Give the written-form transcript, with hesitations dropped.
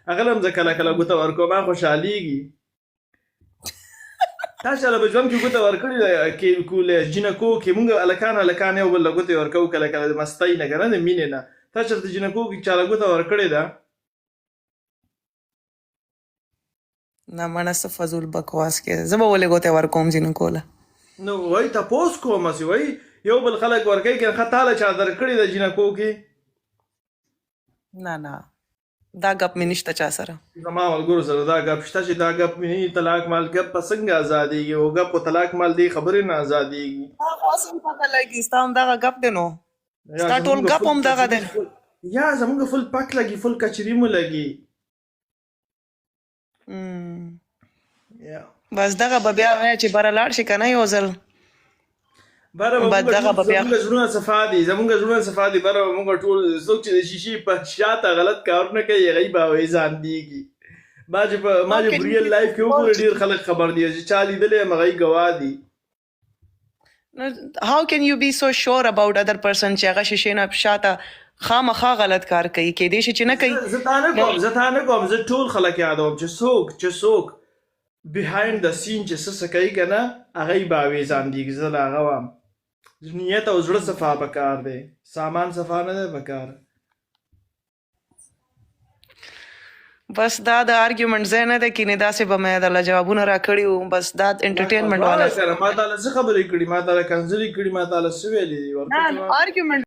هغه هم زه کله کله ګوته ورکوم هغه خوشحالېږي تا چاله په ژوند کې ګوته ورکړې ده کې کولې جینکو کې مونږ هلکان یو بل له ګوتې ورکوو کله کله د مستۍ نه که نه د مینې نه تا چېرته جینکو کې چاله ګوته ورکړې ده نه مړه څه فضول بکواس کې زه به ولې ګوتې ورکوم جینکو له نو وایي تپوس کوم هسې وایي یو بل خلک ورکوي که ښه تاله چا درکړې ده جینکو کې نه نه دا ګپ مې نشته چا سره زما ملګرو سره دا ګپ شته چې دا ګپ مې نه طلاق مال ګپ په څنګه ازادېږي او ګپ په طلاق مال دې خبرې نه ازادېږي اوس هم پته لګي ستا هم دغه ګپ دی نو ستا ټول ګپ هم دغه دی یا زمونږ فل پک لګي فل کچري مو لګي بس دغه به بیا وایه چې بره لاړ شي که نه یو ځل بره زمونږ زړونه صفا دي زمونږ زړونه صفا دي بره به مونږ ټول څوک چې د شیشې په شاته غلط کارونه کوي هغوی به هغوی ځانډېږي ما چې په ریل لایف کې وګورې ډېر خلک خبر دي چې چا لیدلی یم هغوی ګواه دي how can you be so sure about other person چې هغه شیشې نه شاته خامخا غلط کار کوي کېدای شي چې نه کوي زه تا نه کوم زه ټول خلک یادوم چې څوک behind the scene چې څه کوي که نه هغوی به هغوی ځانډېږي زه له هغه وم نیت او زړه صفا پکار دی سامان صفا نه دی پکار بس دا د آرګیومنټ ځای نه دی کینې داسې به مې درله جوابونه راکړي وو بس دا انټرټینمنټ والا ما تاله څه خبرې کړي ما تاله کنځلې کړي ما تاله څه ویلي دي آرګیومنټ